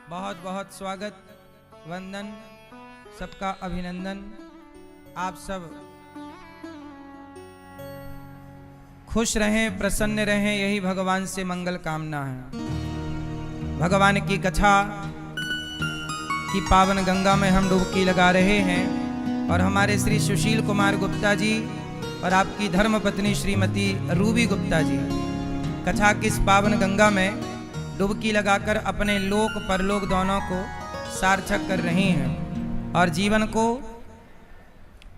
बहुत बहुत स्वागत, वंदन, सबका अभिनंदन। आप सब खुश रहें, प्रसन्न रहें, यही भगवान से मंगल कामना है। भगवान की कथा की पावन गंगा में हम डुबकी लगा रहे हैं और हमारे श्री सुशील कुमार गुप्ता जी और आपकी धर्मपत्नी श्रीमती रूबी गुप्ता जी कथा की इस पावन गंगा में डुबकी लगाकर अपने लोक परलोक दोनों को सार्थक कर रही हैं और जीवन को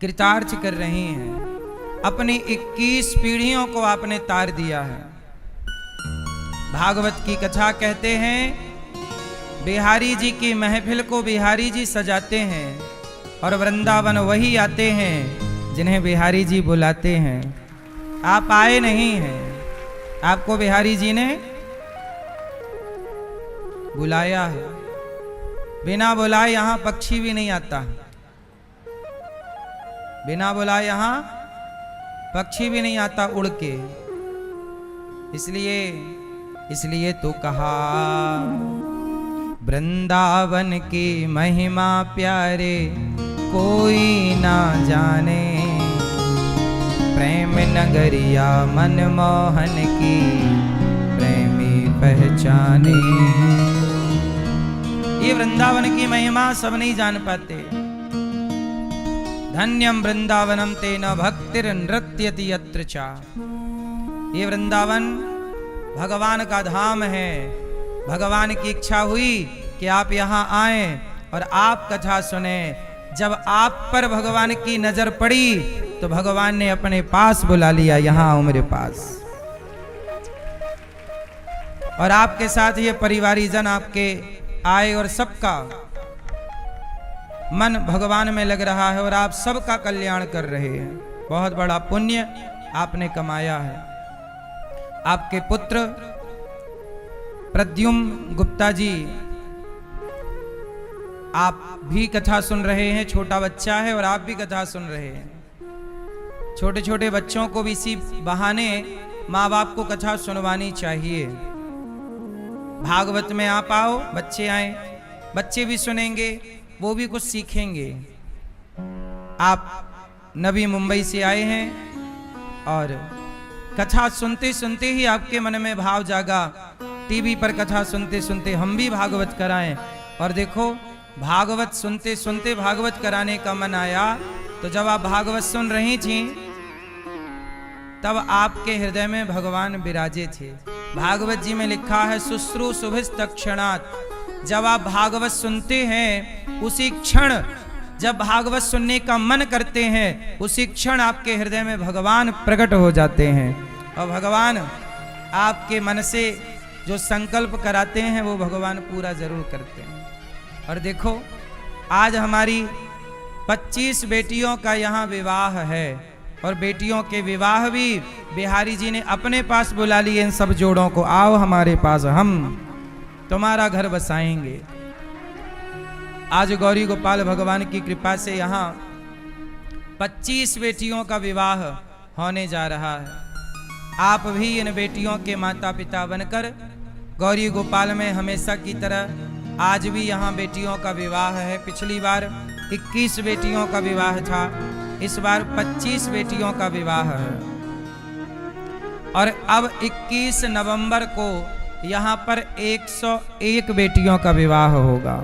कृतार्थ कर रही हैं। अपनी 21 पीढ़ियों को आपने तार दिया है। भागवत की कथा कहते हैं, बिहारी जी की महफिल को बिहारी जी सजाते हैं और वृंदावन वही आते हैं जिन्हें बिहारी जी बुलाते हैं। आप आए नहीं हैं, आपको बिहारी जी ने बुलाया है। बिना बुलाए यहां पक्षी भी नहीं आता, बिना बुलाए यहां पक्षी भी नहीं आता उड़ के। इसलिए तो कहा, वृंदावन की महिमा प्यारे कोई ना जाने, प्रेम नगरिया मनमोहन की प्रेमी पहचाने। ये वृंदावन की महिमा सब नहीं जान पाते। धन्यम वृंदावनम तेन भक्तिर नृत्यति यत्र चा। ये वृंदावन भगवान का धाम है। भगवान की इच्छा हुई कि आप यहाँ आए और आप कथा सुने। जब आप पर भगवान की नजर पड़ी तो भगवान ने अपने पास बुला लिया, यहाँ आओ मेरे पास। और आपके साथ ये परिवारी जन आपके आए और सबका मन भगवान में लग रहा है और आप सबका कल्याण कर रहे हैं। बहुत बड़ा पुण्य आपने कमाया है। आपके पुत्र प्रद्युम्न गुप्ता जी, आप भी कथा सुन रहे हैं। छोटा बच्चा है और आप भी कथा सुन रहे हैं। छोटे छोटे बच्चों को भी इसी बहाने माँ बाप को कथा सुनवानी चाहिए। भागवत में आप आओ, बच्चे आए, बच्चे भी सुनेंगे, वो भी कुछ सीखेंगे। आप नवी मुंबई से आए हैं और कथा सुनते सुनते ही आपके मन में भाव जागा। टीवी पर कथा सुनते सुनते हम भी भागवत कराएं। और देखो, भागवत सुनते सुनते भागवत कराने का मन आया। तो जब आप भागवत सुन रही थी तब आपके हृदय में भगवान विराजे थे। भागवत जी में लिखा है, शुश्रू शुभिस्तक्षणात्। जब आप भागवत सुनते हैं उसी क्षण, जब भागवत सुनने का मन करते हैं उसी क्षण आपके हृदय में भगवान प्रकट हो जाते हैं। और भगवान आपके मन से जो संकल्प कराते हैं वो भगवान पूरा जरूर करते हैं। और देखो, आज हमारी 25 बेटियों का यहाँ विवाह है और बेटियों के विवाह भी बिहारी जी ने अपने पास बुला लिए। इन सब जोड़ों को, आओ हमारे पास, हम तुम्हारा घर बसाएंगे। आज गौरी गोपाल भगवान की कृपा से यहाँ 25 बेटियों का विवाह होने जा रहा है। आप भी इन बेटियों के माता पिता बनकर गौरी गोपाल में हमेशा की तरह आज भी यहाँ बेटियों का विवाह है। पिछली बार 21 बेटियों का विवाह था, इस बार 25 बेटियों का विवाह है। और अब 21 नवंबर को यहाँ पर 101 बेटियों का विवाह होगा।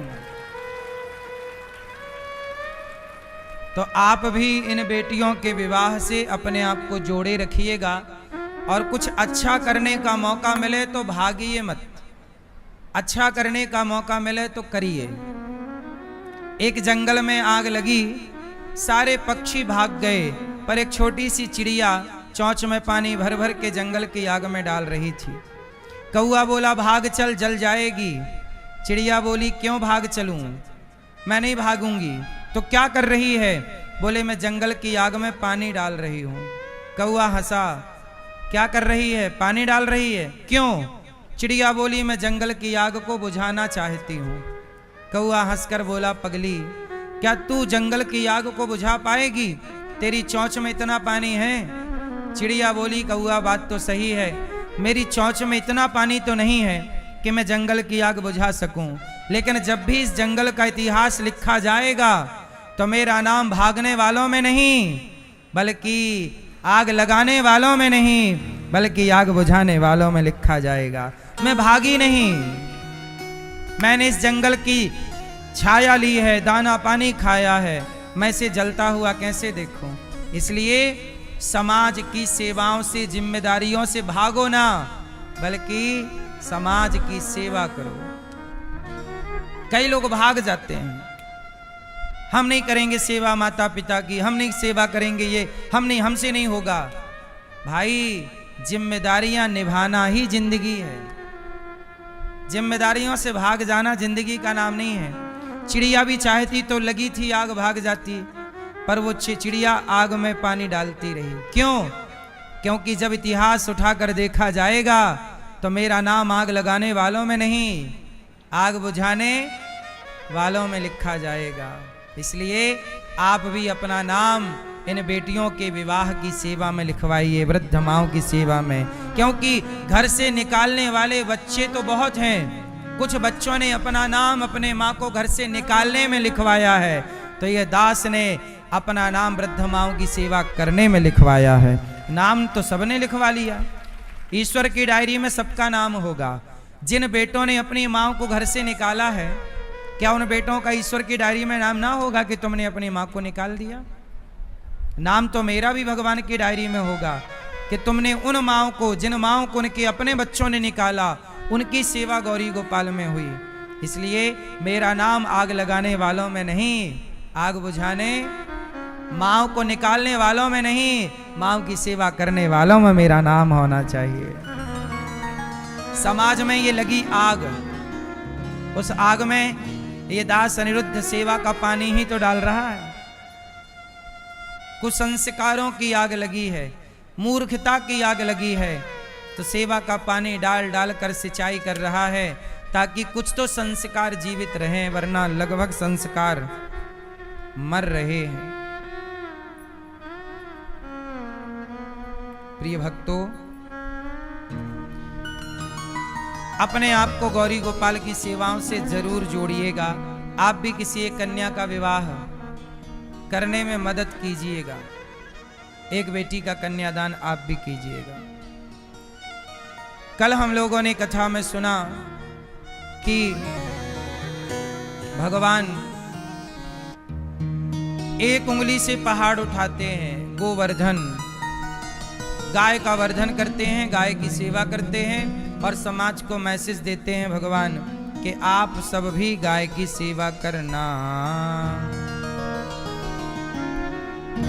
तो आप भी इन बेटियों के विवाह से अपने आप को जोड़े रखिएगा। और कुछ अच्छा करने का मौका मिले तो भागिए मत, अच्छा करने का मौका मिले तो करिए। एक जंगल में आग लगी, सारे पक्षी भाग गए, पर एक छोटी सी चिड़िया चोंच में पानी भर भर के जंगल की आग में डाल रही थी। कौआ बोला, भाग चल, जल जाएगी। चिड़िया बोली, क्यों भाग चलूं, मैं नहीं भागूंगी। तो क्या कर रही है? बोले, मैं जंगल की आग में पानी डाल रही हूं। कौआ हंसा, क्या कर रही है? पानी डाल रही है, क्यों? चिड़िया बोली, मैं जंगल की आग को बुझाना चाहती हूं। कौआ हंसकर बोला, पगली, क्या तू जंगल की आग को बुझा पाएगी? तेरी चोंच में इतना पानी है। चिड़िया बोली, कौआ बात तो सही है, मेरी चोंच में इतना पानी तो नहीं है कि मैं जंगल की आग बुझा सकूं, लेकिन जब भी इस जंगल का इतिहास लिखा जाएगा तो मेरा नाम भागने वालों में नहीं, बल्कि आग लगाने वालों में नहीं, बल्कि आग बुझाने वालों में लिखा जाएगा। मैं भागी नहीं, मैंने इस जंगल की छाया ली है, दाना पानी खाया है, मैं इसे जलता हुआ कैसे देखूं। इसलिए समाज की सेवाओं से, जिम्मेदारियों से भागो ना, बल्कि समाज की सेवा करो। कई लोग भाग जाते हैं, हम नहीं करेंगे सेवा माता पिता की, हम नहीं सेवा करेंगे, ये हम नहीं, हमसे नहीं होगा। भाई जिम्मेदारियां निभाना ही जिंदगी है, जिम्मेदारियों से भाग जाना जिंदगी का नाम नहीं है। चिड़िया भी चाहती तो लगी थी आग, भाग जाती, पर वो चिड़िया आग में पानी डालती रही। क्यों? क्योंकि जब इतिहास उठाकर देखा जाएगा तो मेरा नाम आग लगाने वालों में नहीं, आग बुझाने वालों में लिखा जाएगा। इसलिए आप भी अपना नाम इन बेटियों के विवाह की सेवा में लिखवाइए, वृद्ध माओं की सेवा में, क्योंकि घर से निकालने वाले बच्चे तो बहुत हैं। कुछ बच्चों ने अपना नाम अपने माँ को घर से निकालने में लिखवाया है, तो ये दास ने अपना नाम वृद्ध माओं की सेवा करने में लिखवाया है। नाम तो सबने लिखवा लिया, ईश्वर की डायरी में सबका नाम होगा। जिन बेटों ने अपनी माँ को घर से निकाला है, क्या उन बेटों का ईश्वर की डायरी में नाम ना होगा कि तुमने अपनी माँ को निकाल दिया? नाम तो मेरा भी भगवान की डायरी में होगा कि तुमने उन माँओं को, जिन माँओं को उनके अपने बच्चों ने निकाला, उनकी सेवा गौरी गोपाल में हुई। इसलिए मेरा नाम आग लगाने वालों में नहीं, आग बुझाने, माँओं को निकालने वालों में नहीं, माँओं की सेवा करने वालों में मेरा नाम होना चाहिए। समाज में ये लगी आग, उस आग में ये दास अनिरुद्ध सेवा का पानी ही तो डाल रहा है। कुछ संस्कारों की आग लगी है, मूर्खता की आग लगी है, तो सेवा का पानी डाल डाल कर सिंचाई कर रहा है, ताकि कुछ तो संस्कार जीवित रहें, वरना लगभग संस्कार मर रहे हैं। प्रिय भक्तों, अपने आप को गौरी गोपाल की सेवाओं से जरूर जोड़िएगा। आप भी किसी एक कन्या का विवाह करने में मदद कीजिएगा, एक बेटी का कन्यादान आप भी कीजिएगा। कल हम लोगों ने कथा में सुना कि भगवान एक उंगली से पहाड़ उठाते हैं, गोवर्धन, गाय का वर्धन करते हैं, गाय की सेवा करते हैं और समाज को मैसेज देते हैं भगवान कि आप सब भी गाय की सेवा करना।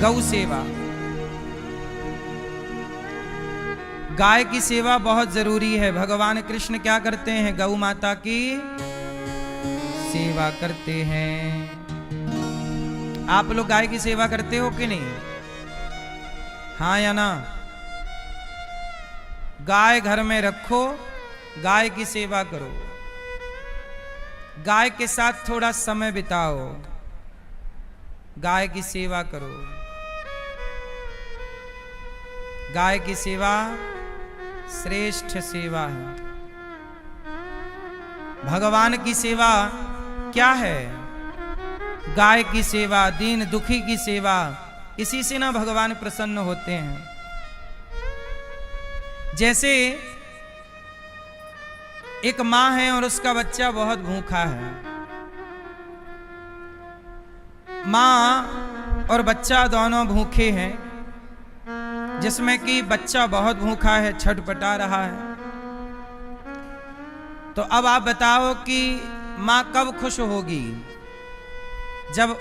गौ सेवा, गाय की सेवा बहुत जरूरी है। भगवान कृष्ण क्या करते हैं? गौ माता की सेवा करते हैं। आप लोग गाय की सेवा करते हो कि नहीं? हाँ या ना? गाय घर में रखो, गाय की सेवा करो, गाय के साथ थोड़ा समय बिताओ, गाय की सेवा करो। गाय की सेवा श्रेष्ठ सेवा है। भगवान की सेवा क्या है? गाय की सेवा, दीन दुखी की सेवा, इसी से ना भगवान प्रसन्न होते हैं। जैसे एक माँ है और उसका बच्चा बहुत भूखा है। माँ और बच्चा दोनों भूखे हैं, जिसमें कि बच्चा बहुत भूखा है, छटपटा रहा है। तो अब आप बताओ कि माँ कब खुश होगी? जब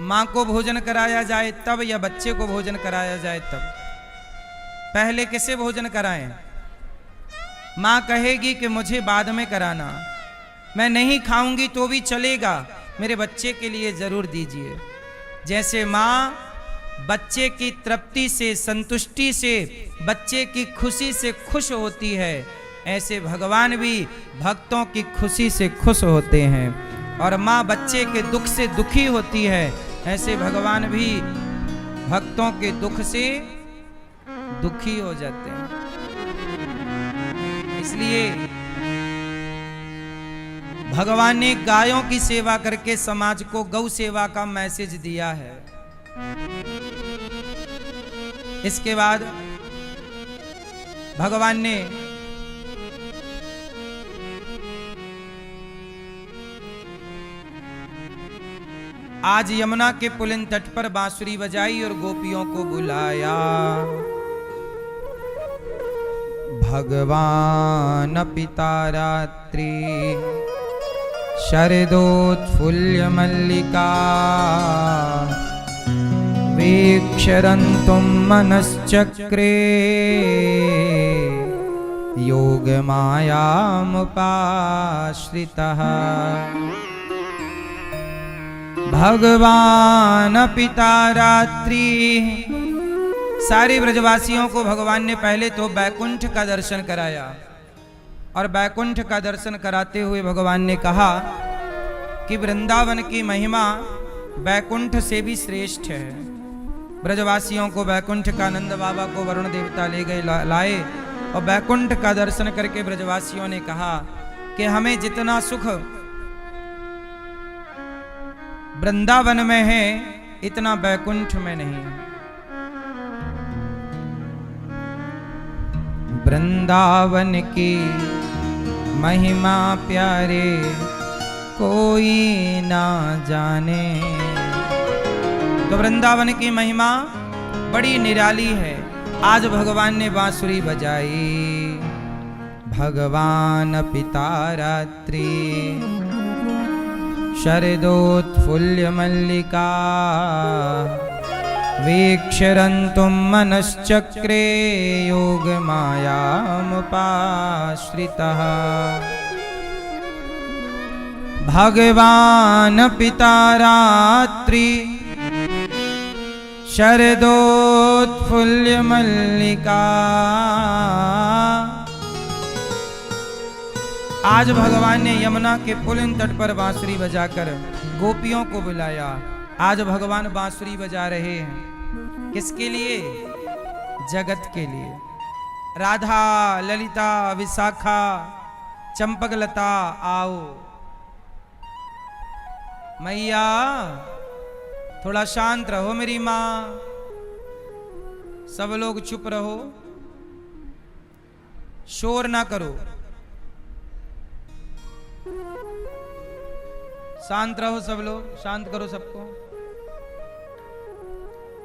माँ को भोजन कराया जाए तब, या बच्चे को भोजन कराया जाए तब? पहले किसे भोजन कराएं? माँ कहेगी कि मुझे बाद में कराना, मैं नहीं खाऊंगी तो भी चलेगा, मेरे बच्चे के लिए जरूर दीजिए। जैसे माँ बच्चे की तृप्ति से, संतुष्टि से, बच्चे की खुशी से खुश होती है, ऐसे भगवान भी भक्तों की खुशी से खुश होते हैं। और माँ बच्चे के दुख से दुखी होती है, ऐसे भगवान भी भक्तों के दुख से दुखी हो जाते हैं। इसलिए भगवान ने गायों की सेवा करके समाज को गौ सेवा का मैसेज दिया है। इसके बाद भगवान ने आज यमुना के पुलिन तट पर बांसुरी बजाई और गोपियों को बुलाया। भगवान पिता रात्रि शरदोत्फुल्य मल्लिका वीक्षरन्तुं मनश्चक्रे योगमायामुपाश्रितः। भगवान पिता रात्रि, सारे ब्रजवासियों को भगवान ने पहले तो बैकुंठ का दर्शन कराया और बैकुंठ का दर्शन कराते हुए भगवान ने कहा कि वृंदावन की महिमा बैकुंठ से भी श्रेष्ठ है। ब्रजवासियों को बैकुंठ का नंद बाबा को वरुण देवता ले गए लाए और बैकुंठ का दर्शन करके ब्रजवासियों ने कहा कि हमें जितना सुख वृंदावन में है इतना बैकुंठ में नहीं। वृंदावन की महिमा प्यारे कोई ना जाने। तो वृंदावन की महिमा बड़ी निराली है। आज भगवान ने बांसुरी बजाई। भगवान पिता रात्रि शरदोत्फुल्य मल्लिका वीक्षरन्तुं मनश्चक्रे योगमायामुपाश्रितः। भगवान पिता रात्रि शरदोत्फुल्य मल्लिका। आज भगवान ने यमुना के पुलिन तट पर बांसुरी बजाकर गोपियों को बुलाया। आज भगवान बांसुरी बजा रहे हैं किसके लिए? जगत के लिए। राधा, ललिता, विशाखा, चंपकलता आओ। मैया थोड़ा शांत रहो मेरी माँ। सब लोग चुप रहो, शोर ना करो, शांत रहो सब लोग, शांत करो सबको।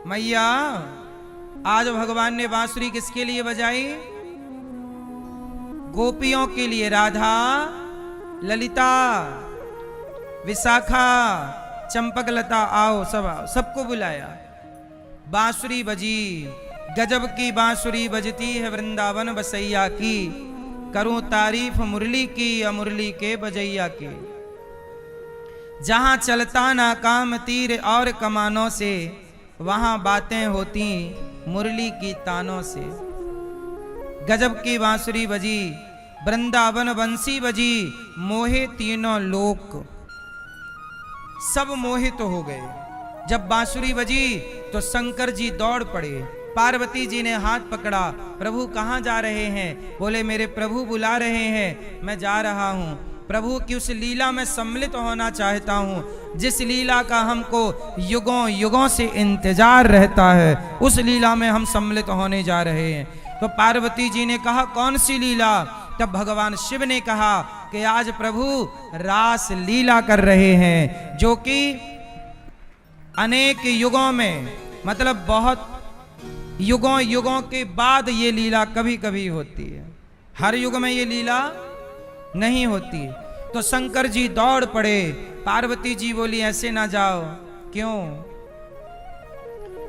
मैया आज भगवान ने बांसुरी किसके लिए बजाई? गोपियों के लिए। राधा, ललिता, विशाखा, चंपकलता आओ, सब आओ, सबको बुलाया। बांसुरी बजी, गजब की बांसुरी बजती है वृंदावन बसैया की। करूं तारीफ मुरली की या मुरली के बजैया की। जहां चलता ना काम तीर और कमानों से, वहां बातें होती मुरली की तानों से। गजब की बांसुरी बजी, वृंदावन बंसी बजी, मोहे तीनों लोक। सब मोहित तो हो गए। जब बांसुरी बजी तो शंकर जी दौड़ पड़े। पार्वती जी ने हाथ पकड़ा, प्रभु कहाँ जा रहे हैं? बोले मेरे प्रभु बुला रहे हैं, मैं जा रहा हूँ। प्रभु की उस लीला में सम्मिलित होना चाहता हूँ जिस लीला का हमको युगों युगों से इंतजार रहता है। उस लीला में हम सम्मिलित होने जा रहे हैं। तो पार्वती जी ने कहा कौन सी लीला? तब भगवान शिव ने कहा कि आज प्रभु रास लीला कर रहे हैं, जो कि अनेक युगों में, मतलब बहुत युगों युगों के बाद ये लीला कभी कभी होती है। हर युग में ये लीला नहीं होती। तो शंकर जी दौड़ पड़े। पार्वती जी बोली ऐसे ना जाओ। क्यों?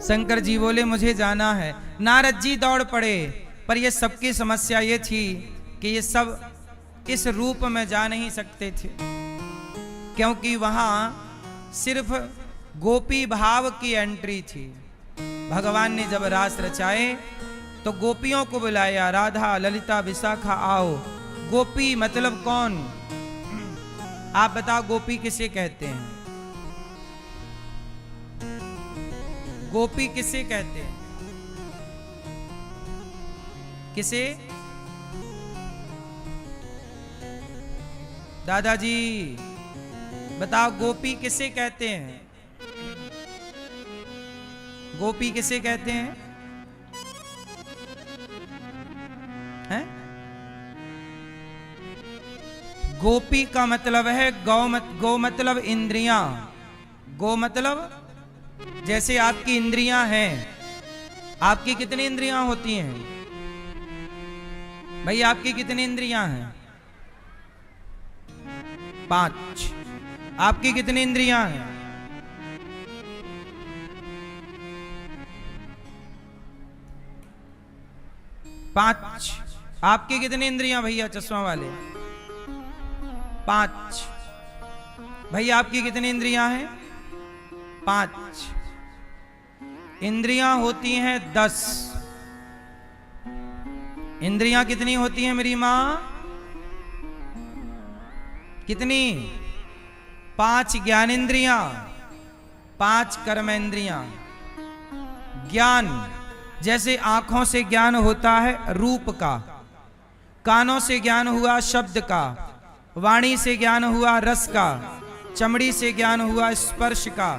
शंकर जी बोले मुझे जाना है। नारद जी दौड़ पड़े। पर ये सबकी समस्या ये थी कि ये सब इस रूप में जा नहीं सकते थे, क्योंकि वहां सिर्फ गोपी भाव की एंट्री थी। भगवान ने जब रास रचाए तो गोपियों को बुलाया। राधा, ललिता, विशाखा आओ। गोपी मतलब कौन? आप बताओ गोपी किसे कहते हैं? गोपी किसे कहते हैं? किसे? दादाजी बताओ गोपी किसे कहते हैं? गोपी किसे कहते हैं? हैं? गोपी का मतलब है गौ मतलब इंद्रियां। गो मतलब जैसे आपकी इंद्रियां हैं, आपकी कितनी इंद्रियां होती हैं भाई? आपकी कितनी इंद्रियां हैं? 5। आपकी कितनी इंद्रियां हैं? 5। आपकी कितनी इंद्रियां भैया चश्मा वाले? 5। भैया आपकी कितनी इंद्रियां हैं? 5। इंद्रियां होती हैं 10। इंद्रियां कितनी होती हैं मेरी मां? कितनी? 5 ज्ञानेंद्रियां, 5 कर्मेंद्रियां। ज्ञान जैसे आंखों से ज्ञान होता है रूप का, कानों से ज्ञान हुआ शब्द का, वाणी से ज्ञान हुआ रस का, चमड़ी से ज्ञान हुआ स्पर्श का,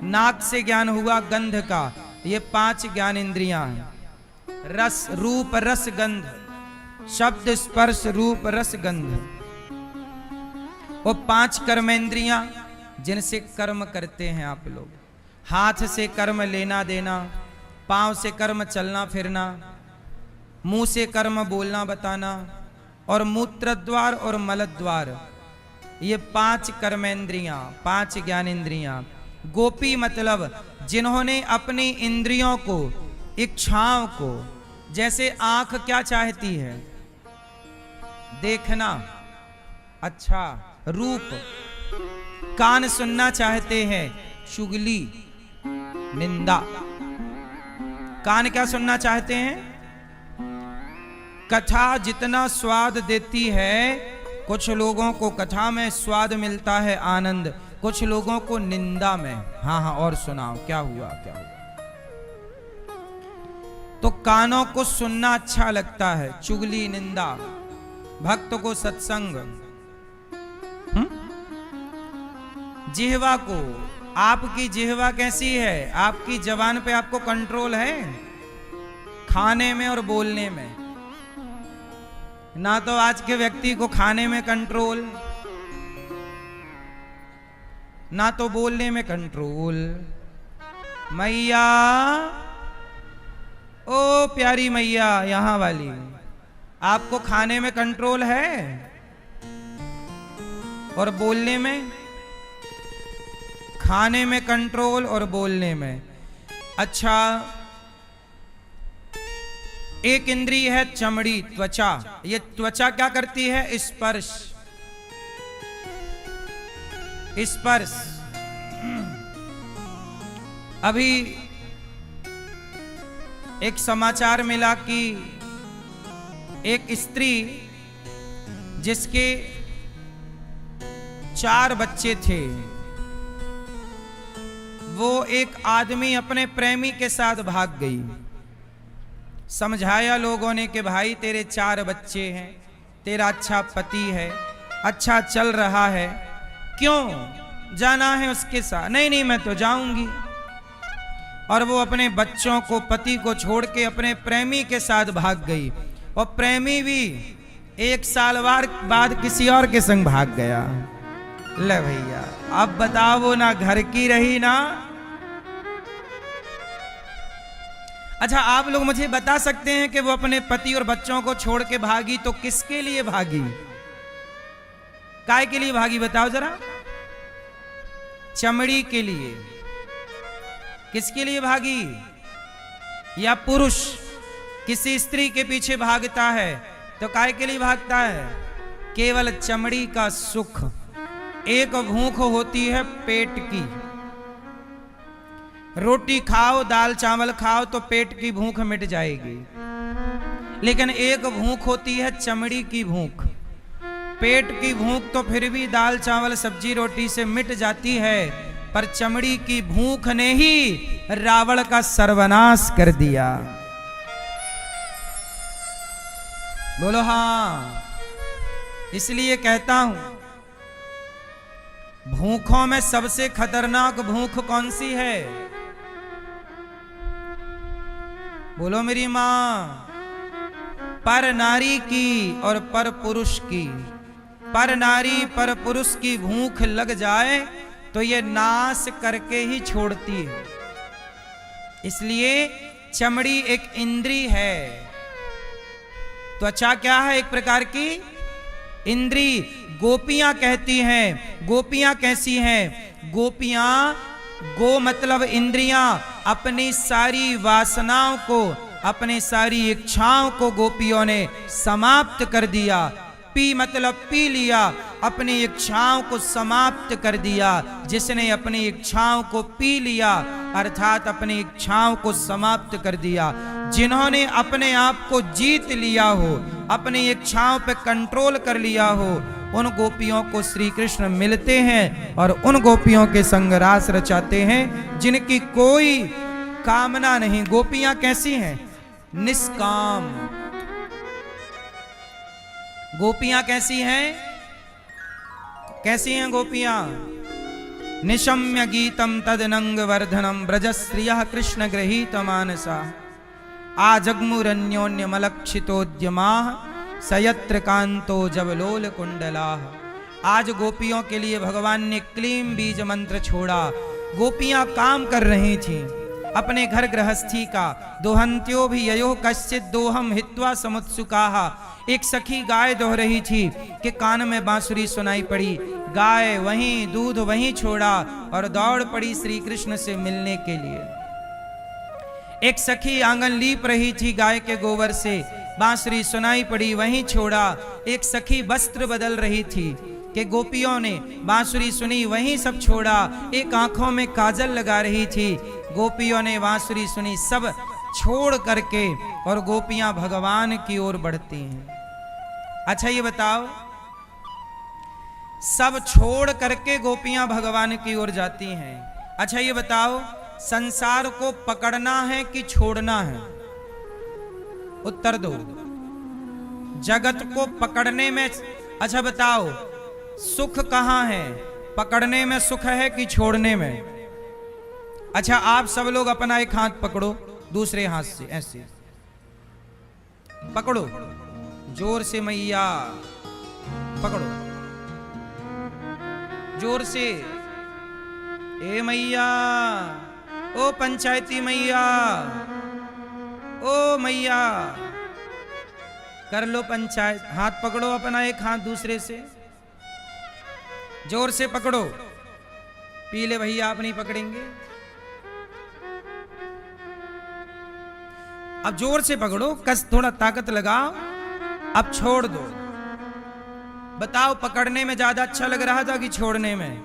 नाक से ज्ञान हुआ गंध का। ये 5 ज्ञान इंद्रियां हैं। रस, रूप, रस, गंध, शब्द, स्पर्श, रूप, रस, गंध। वो 5 कर्मेंद्रियां जिनसे कर्म करते हैं आप लोग। हाथ से कर्म लेना देना, पांव से कर्म चलना फिरना, मुंह से कर्म बोलना बताना, और मूत्र द्वार और मल द्वार। ये 5 कर्मेंद्रियां, 5 ज्ञानेंद्रियां। गोपी मतलब जिन्होंने अपनी इंद्रियों को, इच्छाओं को, जैसे आंख क्या चाहती है? देखना अच्छा, रूप। कान सुनना चाहते हैं, चुगली, निंदा। कान क्या सुनना चाहते हैं? कथा जितना स्वाद देती है, कुछ लोगों को कथा में स्वाद मिलता है आनंद, कुछ लोगों को निंदा में। हाँ हाँ, और सुनाओ क्या हुआ क्या हुआ? तो कानों को सुनना अच्छा लगता है, चुगली, निंदा। भक्त को सत्संग। जिह्वा को, आपकी जिह्वा कैसी है? आपकी जबान पे आपको कंट्रोल है? खाने में और बोलने में। ना तो आज के व्यक्ति को खाने में कंट्रोल, ना तो बोलने में कंट्रोल। मैया, ओ प्यारी मैया यहां वाली, आपको खाने में कंट्रोल है और बोलने में? खाने में कंट्रोल और बोलने में। अच्छा, एक इंद्रिय है चमड़ी, त्वचा। ये त्वचा क्या करती है? स्पर्श। स्पर्श। अभी एक समाचार मिला कि एक स्त्री जिसके 4 बच्चे थे, वो एक आदमी अपने प्रेमी के साथ भाग गई। समझाया लोगों ने कि भाई तेरे 4 बच्चे हैं, तेरा अच्छा पति है, अच्छा चल रहा है, क्यों जाना है उसके साथ? नहीं नहीं मैं तो जाऊंगी। और वो अपने बच्चों को, पति को छोड़ के अपने प्रेमी के साथ भाग गई। और प्रेमी भी 1 साल बाद किसी और के संग भाग गया। ले भैया, अब बताओ वो ना घर की रही ना। अच्छा, आप लोग मुझे बता सकते हैं कि वो अपने पति और बच्चों को छोड़ के भागी तो किसके लिए भागी? काय के लिए भागी बताओ जरा? चमड़ी के लिए। किसके लिए भागी? या पुरुष किसी स्त्री के पीछे भागता है तो काय के लिए भागता है? केवल चमड़ी का सुख। एक भूख होती है पेट की। रोटी खाओ, दाल चावल खाओ तो पेट की भूख मिट जाएगी, लेकिन एक भूख होती है चमड़ी की भूख। पेट की भूख तो फिर भी दाल चावल सब्जी रोटी से मिट जाती है, पर चमड़ी की भूख ने ही रावण का सर्वनाश कर दिया। बोलो हाँ। इसलिए कहता हूं भूखों में सबसे खतरनाक भूख कौन सी है? बोलो मेरी मां। पर नारी की और पर पुरुष की। पर नारी पर पुरुष की भूख लग जाए तो ये नाश करके ही छोड़ती है। इसलिए चमड़ी एक इंद्री है। त्वचा क्या है? एक प्रकार की इंद्री। गोपियां कहती हैं, गोपियां कैसी हैं? गोपियां, गो मतलब इंद्रियां, अपनी सारी वासनाओं को, अपनी सारी इच्छाओं को गोपियों ने समाप्त कर दिया। पी मतलब पी लिया, अपनी इच्छाओं को समाप्त कर दिया। जिसने अपनी इच्छाओं को पी लिया अर्थात अपनी इच्छाओं को समाप्त कर दिया, जिन्होंने अपने आप को जीत लिया हो, अपनी इच्छाओं पे कंट्रोल कर लिया हो, उन गोपियों को श्री कृष्ण मिलते हैं और उन गोपियों के संग रास रचाते हैं जिनकी कोई कामना नहीं। गोपियां कैसी हैं? निष्काम। गोपियां कैसी हैं? कैसी हैं गोपियां? निशम्य गीतम तदनंग वर्धनम ब्रजस्त्रियः कृष्ण गृहीत मानसा आजग्मुरन्योन्यमलक्षितोद्यमाः सयत्र कांतो जवलोल कुंडलाः। आज गोपियों के लिए भगवान ने क्लीम बीज मंत्र छोड़ा। गोपियां काम कर रही थीं अपने घर गृहस्थी का। दोहंत्यो भी ययो कश्चित दोहम हित्वा समुत्सुकाः। एक सखी गाय दोह रही थी कि कान में बांसुरी सुनाई पड़ी। गाय वहीं, दूध वहीं छोड़ा और दौड़ पड़ी श्री कृष्ण से मिलने के लिए। एक सखी आंगन लीप रही थी गाय के गोबर से, बांसुरी सुनाई पड़ी, वहीं छोड़ा। एक सखी वस्त्र बदल रही थी कि गोपियों ने बांसुरी सुनी, वहीं सब छोड़ा। एक आंखों में काजल लगा रही थी, गोपियों ने बांसुरी सुनी, सब छोड़ करके और गोपियां भगवान की ओर बढ़ती हैं। अच्छा ये बताओ, सब छोड़ करके गोपियां भगवान की ओर जाती हैं। अच्छा ये बताओ, संसार को पकड़ना है कि छोड़ना है? उत्तर दो। जगत को पकड़ने में, अच्छा बताओ, सुख कहां है? पकड़ने में सुख है कि छोड़ने में? अच्छा आप सब लोग अपना एक हाथ पकड़ो, दूसरे हाथ से ऐसे पकड़ो, जोर से मैया पकड़ो, जोर से। ए मैया, ओ पंचायती मैया, ओ मैया, कर लो पंचायत। हाथ पकड़ो अपना, एक हाथ दूसरे से जोर से पकड़ो। पीले भैया आप नहीं पकड़ेंगे। अब जोर से पकड़ो, कस, थोड़ा ताकत लगाओ। अब छोड़ दो। बताओ पकड़ने में ज्यादा अच्छा लग रहा था कि छोड़ने में?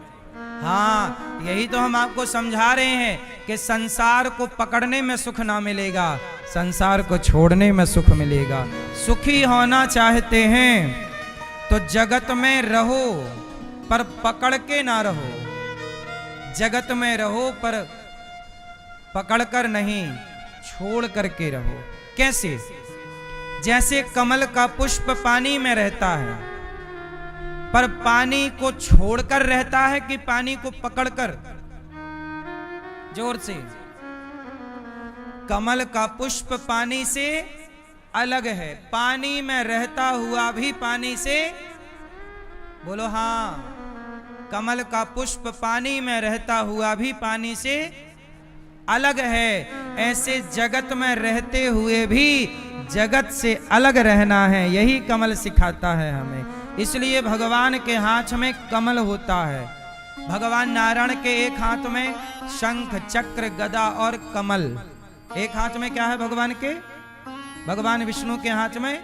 हाँ, यही तो हम आपको समझा रहे हैं कि संसार को पकड़ने में सुख ना मिलेगा, संसार को छोड़ने में सुख मिलेगा। सुखी होना चाहते हैं तो जगत में रहो पर पकड़ के ना रहो। जगत में रहो पर पकड़ कर नहीं, छोड़ करके रहो। कैसे? जैसे कमल का पुष्प पानी में रहता है पर पानी को छोड़कर रहता है कि पानी को पकड़कर? जोर से। कमल का पुष्प पानी से अलग है, पानी में रहता हुआ भी पानी से, बोलो हाँ, कमल का पुष्प पानी में रहता हुआ भी पानी से अलग है। ऐसे जगत में रहते हुए भी जगत से अलग रहना है, यही कमल सिखाता है हमें। इसलिए भगवान के हाथ में कमल होता है। भगवान नारायण के एक हाथ में शंख, चक्र, गदा और कमल। एक हाथ में क्या है भगवान के? भगवान विष्णु के हाथ में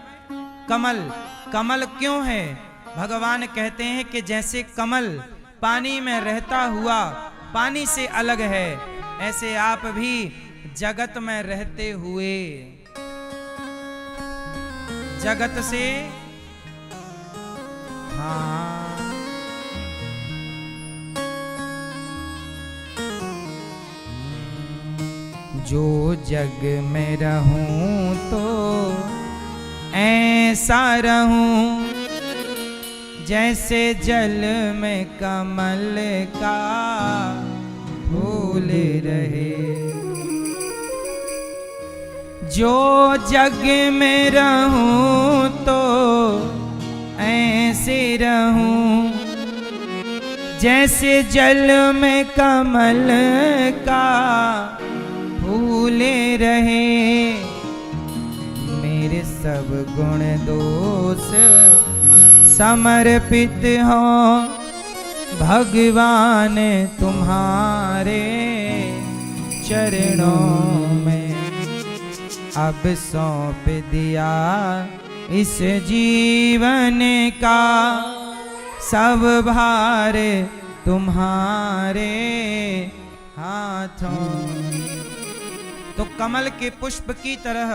कमल। कमल क्यों है? भगवान कहते हैं कि जैसे कमल पानी में रहता हुआ पानी से अलग है, ऐसे आप भी जगत में रहते हुए जगत से, हाँ, जो जग में रहूं तो ऐसा रहूं जैसे जल में कमल का फूल रहे, जो जग में रहूं तो ऐसे रहूं, जैसे जल में कमल का फूल रहे। मेरे सब गुण दोष समर्पित हो भगवान तुम्हारे चरणों में। अब सौंप दिया इस जीवन का सब भार तुम्हारे हाथों। तो कमल के पुष्प की तरह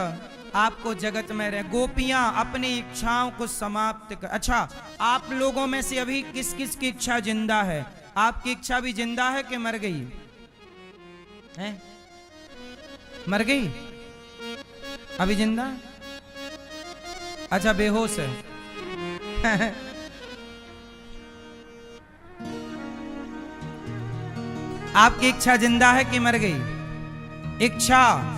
आपको जगत में रहे। गोपियां अपनी इच्छाओं को समाप्त कर। अच्छा, आप लोगों में से अभी किस किस की इच्छा जिंदा है? आपकी इच्छा भी जिंदा है कि मर गई है? मर गई? अभी जिंदा? अच्छा, बेहोश है। आपकी इच्छा जिंदा है कि मर गई? इच्छा,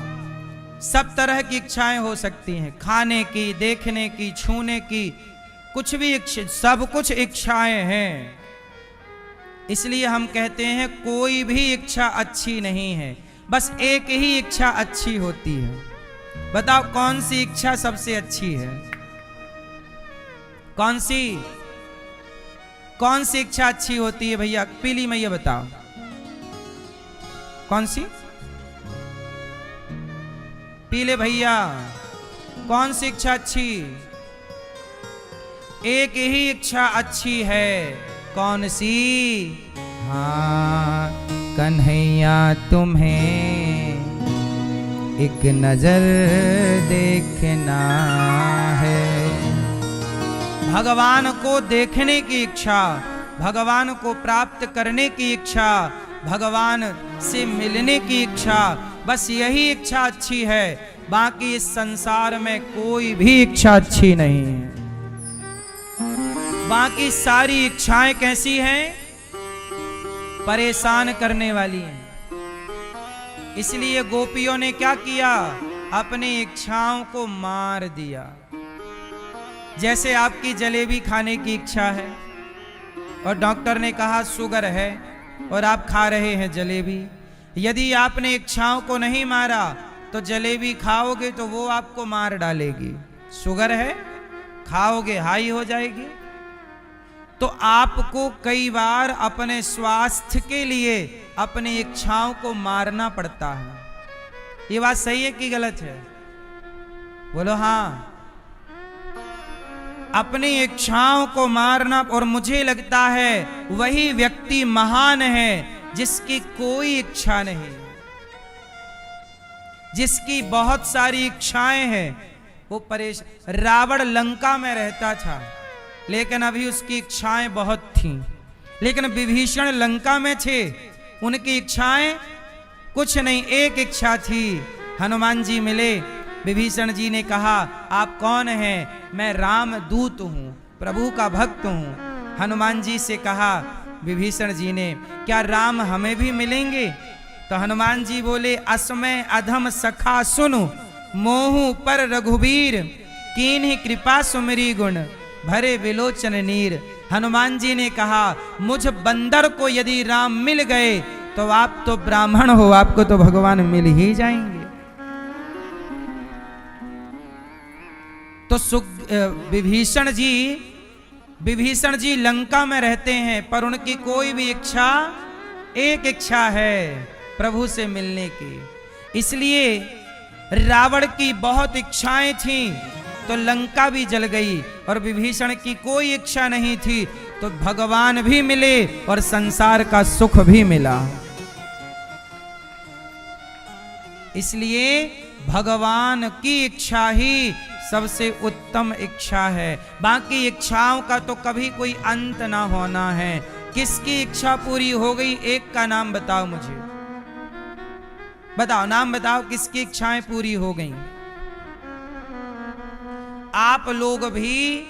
सब तरह की इच्छाएं हो सकती हैं, खाने की, देखने की, छूने की, कुछ भी इच्छा, सब कुछ इच्छाएं हैं। इसलिए हम कहते हैं कोई भी इच्छा अच्छी नहीं है, बस एक ही इच्छा अच्छी होती है। बताओ कौन सी इच्छा सबसे अच्छी है? कौन सी इच्छा अच्छी होती है भैया? पीली मैया बताओ कौन सी? पीले भैया, कौन सी इच्छा अच्छी? एक ही इच्छा अच्छी है। कौन सी? हाँ, कन्हैया तुम्हें एक नजर देखना है। भगवान को देखने की इच्छा, भगवान को प्राप्त करने की इच्छा, भगवान से मिलने की इच्छा, बस यही इच्छा अच्छी है। बाकी इस संसार में कोई भी इच्छा अच्छी नहीं है। बाकी सारी इच्छाएं कैसी हैं? परेशान करने वाली हैं। इसलिए गोपियों ने क्या किया? अपनी इच्छाओं को मार दिया। जैसे आपकी जलेबी खाने की इच्छा है और डॉक्टर ने कहा शुगर है और आप खा रहे हैं जलेबी। यदि आपने इच्छाओं को नहीं मारा तो जलेबी खाओगे तो वो आपको मार डालेगी। शुगर है, खाओगे हाई हो जाएगी। तो आपको कई बार अपने स्वास्थ्य के लिए अपनी इच्छाओं को मारना पड़ता है। ये बात सही है कि गलत है? बोलो हाँ। अपनी इच्छाओं को मारना, और मुझे लगता है वही व्यक्ति महान है जिसकी कोई इच्छा नहीं, जिसकी बहुत सारी इच्छाएं हैं। वो परेशान। रावण लंका में रहता था लेकिन अभी उसकी इच्छाएं बहुत थीं। लेकिन विभीषण लंका में थे, उनकी इच्छाएं कुछ नहीं। एक इच्छा थी, हनुमान जी मिले। विभीषण जी ने कहा आप कौन हैं? मैं राम दूत हूं, प्रभु का भक्त हूं। हनुमान जी से कहा विभीषण जी ने, क्या राम हमें भी मिलेंगे? तो हनुमान जी बोले, असमय अधम सखा सुनु, मोहु पर रघुबीर, कीन्ही कृपा सुमिरी गुण, भरे विलोचन नीर। हनुमान जी ने कहा मुझ बंदर को यदि राम मिल गए तो आप तो ब्राह्मण हो, आपको तो भगवान मिल ही जाएंगे। तो विभीषण जी लंका में रहते हैं पर उनकी कोई भी इच्छा, एक इच्छा है प्रभु से मिलने की। इसलिए रावण की बहुत इच्छाएं थीं तो लंका भी जल गई, और विभीषण की कोई इच्छा नहीं थी तो भगवान भी मिले और संसार का सुख भी मिला। इसलिए भगवान की इच्छा ही सबसे उत्तम इच्छा है। बाकी इच्छाओं का तो कभी कोई अंत ना होना है। किसकी इच्छा पूरी हो गई? एक का नाम बताओ मुझे, बताओ नाम बताओ, किसकी इच्छाएं पूरी हो गई? आप लोग भी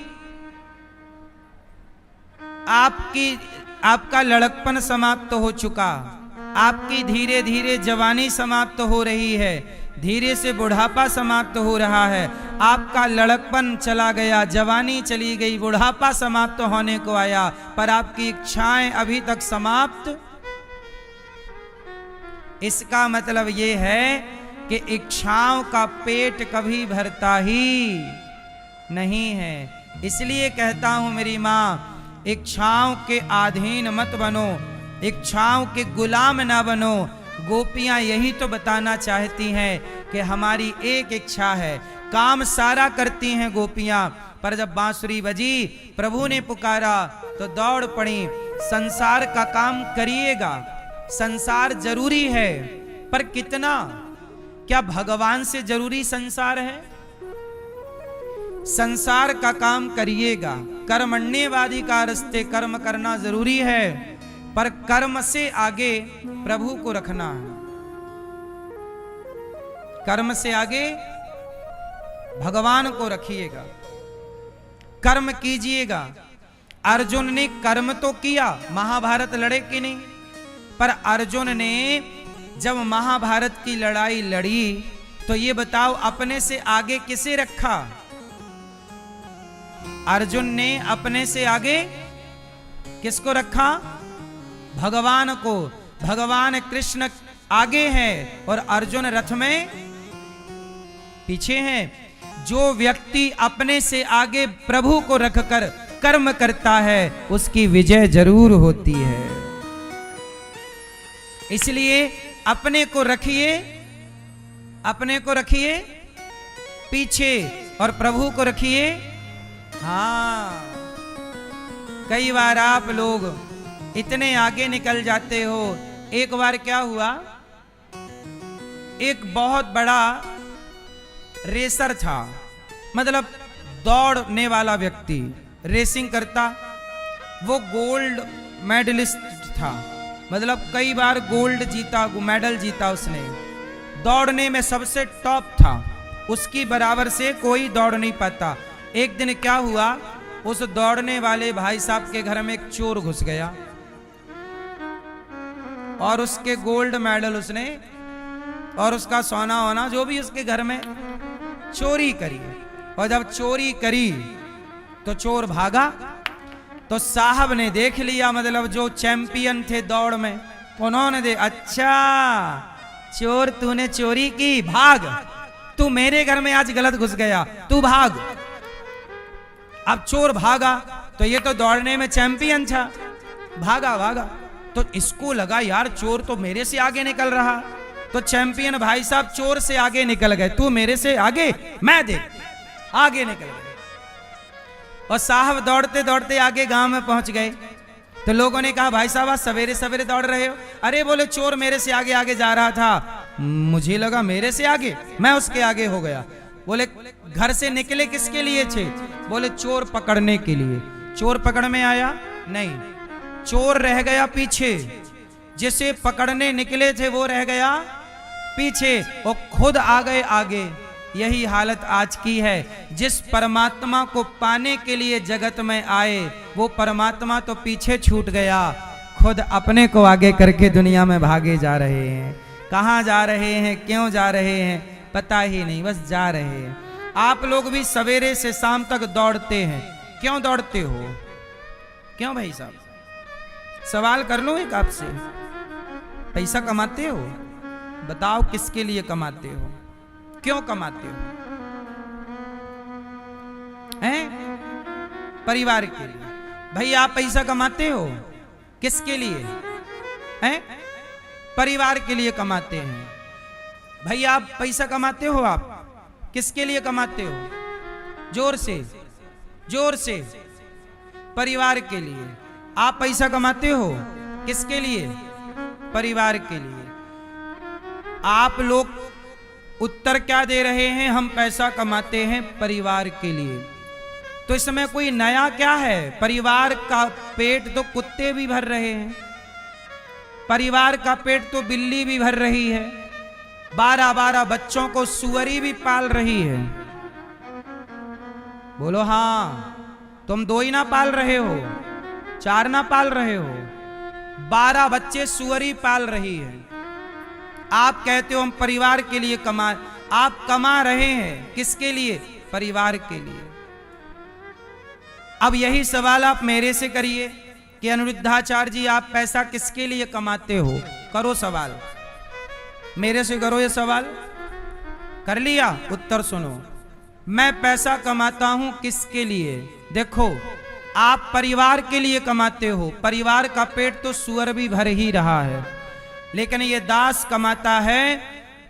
आपका लड़कपन समाप्त हो चुका, आपकी धीरे धीरे जवानी समाप्त हो रही है, धीरे से बुढ़ापा समाप्त हो रहा है। आपका लड़कपन चला गया, जवानी चली गई, बुढ़ापा समाप्त होने को आया, पर आपकी इच्छाएं अभी तक समाप्त। इसका मतलब ये है कि इच्छाओं का पेट कभी भरता ही नहीं है। इसलिए कहता हूं मेरी मां, इच्छाओं के अधीन मत बनो, इच्छाओं के गुलाम ना बनो। गोपियां यही तो बताना चाहती हैं कि हमारी एक इच्छा है। काम सारा करती हैं गोपियां, पर जब बांसुरी बजी, प्रभु ने पुकारा तो दौड़ पड़ी। संसार का काम करिएगा, संसार जरूरी है, पर कितना? क्या भगवान से जरूरी संसार है? संसार का काम करिएगा, कर्मण्यवादी का रस्ते कर्म करना जरूरी है, पर कर्म से आगे प्रभु को रखना है। कर्म से आगे भगवान को रखिएगा, कर्म कीजिएगा। अर्जुन ने कर्म तो किया, महाभारत लड़े कि नहीं? पर अर्जुन ने जब महाभारत की लड़ाई लड़ी तो ये बताओ अपने से आगे किसे रखा? अर्जुन ने अपने से आगे किसको रखा? भगवान को। भगवान कृष्ण आगे हैं और अर्जुन रथ में पीछे हैं। जो व्यक्ति अपने से आगे प्रभु को रखकर कर्म करता है उसकी विजय जरूर होती है। इसलिए अपने को रखिए, अपने को रखिए पीछे और प्रभु को रखिए। हाँ, कई बार आप लोग इतने आगे निकल जाते हो। एक बार क्या हुआ, एक बहुत बड़ा रेसर था, मतलब दौड़ने वाला व्यक्ति, रेसिंग करता। वो गोल्ड मेडलिस्ट था, मतलब कई बार गोल्ड जीता, मेडल जीता उसने। दौड़ने में सबसे टॉप था, उसकी बराबर से कोई दौड़ नहीं पाता। एक दिन क्या हुआ, उस दौड़ने वाले भाई साहब के घर में एक चोर घुस गया और उसके गोल्ड मेडल उसने और उसका सोना वोना जो भी उसके घर में चोरी करी। और जब चोरी करी तो चोर भागा, तो साहब ने देख लिया, मतलब जो चैंपियन थे दौड़ में, उन्होंने अच्छा चोर तूने चोरी की, भाग, तू मेरे घर में आज गलत घुस गया, तू भाग। अब चोर भागा तो ये तो दौड़ने में चैंपियन था, भागा भागा तो इसको लगा यार चोर तो मेरे से आगे निकल रहा। तो चैंपियन भाई साहब चोर से आगे निकल गए, तू मेरे से आगे, मैं देख, आगे निकल गए। और साहब दौड़ते दौड़ते आगे गांव में पहुंच गए। तो लोगों ने कहा भाई साहब आज सवेरे सवेरे दौड़ रहे हो? अरे बोले चोर मेरे से आगे आगे जा रहा था, मुझे लगा मेरे से आगे, मैं उसके आगे हो गया। बोले घर से निकले किसके लिए थे? बोले चोर पकड़ने के लिए। चोर पकड़ में आया? नहीं, चोर रह गया पीछे, जिसे पकड़ने निकले थे वो रह गया पीछे और खुद आ गए आगे। यही हालत आज की है। जिस परमात्मा को पाने के लिए जगत में आए वो परमात्मा तो पीछे छूट गया, खुद अपने को आगे करके दुनिया में भागे जा रहे हैं। कहाँ जा रहे हैं, क्यों जा रहे हैं, पता ही नहीं, बस जा रहे हैं। आप लोग भी सवेरे से शाम तक दौड़ते हैं, क्यों दौड़ते हो? क्यों भाई साहब? सवाल कर लो एक आपसे, पैसा कमाते हो? बताओ किसके लिए कमाते हो, क्यों कमाते हो? हैं? परिवार के लिए। भाई आप पैसा कमाते हो किसके लिए? हैं? परिवार के लिए कमाते हैं। भाई आप पैसा कमाते हो, आप किसके लिए कमाते हो? जोर से, जोर से। परिवार के लिए। आप पैसा कमाते हो किसके लिए? परिवार के लिए। आप लोग उत्तर क्या दे रहे हैं? हम पैसा कमाते हैं परिवार के लिए। तो इसमें कोई नया क्या है? परिवार का पेट तो कुत्ते भी भर रहे हैं, परिवार का पेट तो बिल्ली भी भर रही है, 12-12 बच्चों को सुअरी भी पाल रही है। बोलो हाँ, तुम 2 ही ना पाल रहे हो, 4 ना पाल रहे हो, 12 बच्चे सुअरी पाल रही है। आप कहते हो हम परिवार के लिए आप कमा रहे हैं, किसके लिए? परिवार के लिए। अब यही सवाल आप मेरे से करिए कि अनिरुद्धाचार्य जी आप पैसा किसके लिए कमाते हो? करो सवाल, मेरे से करो ये सवाल। कर लिया? उत्तर सुनो, मैं पैसा कमाता हूं किसके लिए? देखो, आप परिवार के लिए कमाते हो, परिवार का पेट तो सुअर भी भर ही रहा है, लेकिन ये दास कमाता है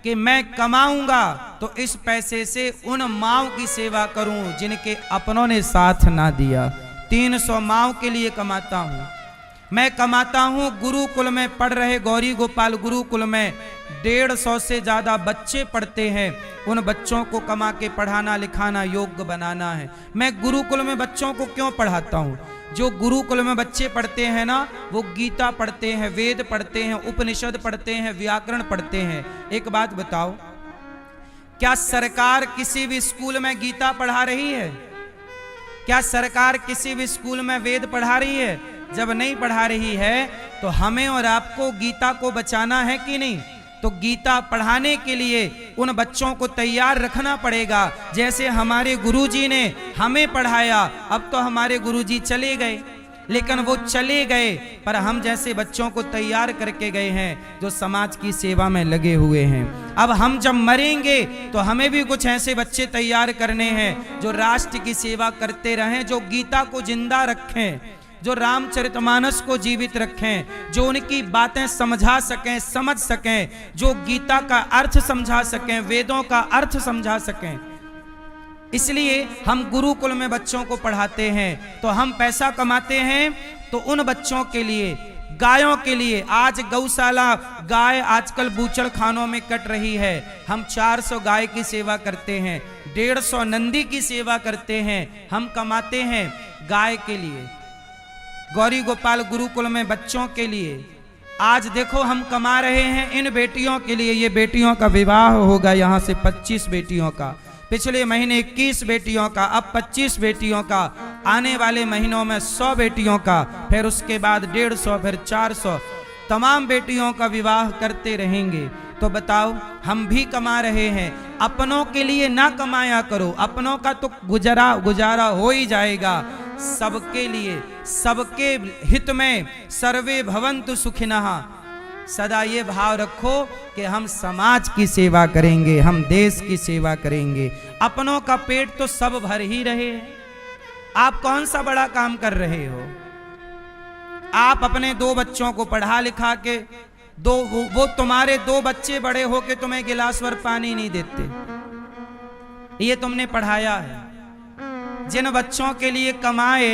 कि मैं कमाऊंगा तो इस पैसे से उन माँओं की सेवा करूं जिनके अपनों ने साथ ना दिया। 300 माँओं के लिए कमाता हूं। मैं कमाता हूं गुरुकुल में पढ़ रहे, गौरी गोपाल गुरुकुल में 150 से ज्यादा बच्चे पढ़ते हैं, उन बच्चों को कमा के पढ़ाना लिखाना योग्य बनाना है। मैं गुरुकुल में बच्चों को क्यों पढ़ाता हूं? जो गुरुकुल में बच्चे पढ़ते हैं ना, वो गीता पढ़ते हैं, वेद पढ़ते हैं, उपनिषद पढ़ते हैं, व्याकरण पढ़ते हैं। एक बात बताओ, क्या सरकार किसी भी स्कूल में गीता पढ़ा रही है? क्या सरकार किसी भी स्कूल में वेद पढ़ा रही है? जब नहीं पढ़ा रही है तो हमें और आपको गीता को बचाना है कि नहीं? तो गीता पढ़ाने के लिए उन बच्चों को तैयार रखना पड़ेगा। जैसे हमारे गुरुजी ने हमें पढ़ाया, अब तो हमारे गुरुजी चले गए, लेकिन वो चले गए पर हम जैसे बच्चों को तैयार करके गए हैं जो समाज की सेवा में लगे हुए हैं। अब हम जब मरेंगे तो हमें भी कुछ ऐसे बच्चे तैयार करने हैं जो राष्ट्र की सेवा करते रहें, जो गीता को जिंदा रखें, जो रामचरितमानस को जीवित रखें, जो उनकी बातें समझा सकें, समझ सकें, जो गीता का अर्थ समझा सकें, वेदों का अर्थ समझा सकें। इसलिए हम गुरुकुल में बच्चों को पढ़ाते हैं। तो हम पैसा कमाते हैं तो उन बच्चों के लिए, गायों के लिए। आज गौशाला गाय आजकल बूचड़ खानों में कट रही है, हम 400 गाय की सेवा करते हैं, 150 नंदी की सेवा करते हैं। हम कमाते हैं गाय के लिए, गौरी गोपाल गुरुकुल में बच्चों के लिए। आज देखो हम कमा रहे हैं इन बेटियों के लिए। ये बेटियों का विवाह होगा, यहाँ से 25 बेटियों का, पिछले महीने 21 बेटियों का, अब 25 बेटियों का, आने वाले महीनों में 100 बेटियों का, फिर उसके बाद 150, फिर 400, तमाम बेटियों का विवाह करते रहेंगे। तो बताओ, हम भी कमा रहे हैं। अपनों के लिए ना कमाया करो, अपनों का तो गुजारा हो ही जाएगा। सबके लिए, सबके हित में सर्वे भवन्तु सुखिनः, सदा ये भाव रखो कि हम समाज की सेवा करेंगे, हम देश की सेवा करेंगे। अपनों का पेट तो सब भर ही रहे हैं। आप कौन सा बड़ा काम कर रहे हो? आप अपने 2 बच्चों को पढ़ा लिखा के वो तुम्हारे 2 बच्चे बड़े हो के तुम्हें गिलास भर पानी नहीं देते, ये तुमने पढ़ाया है। जिन बच्चों के लिए कमाए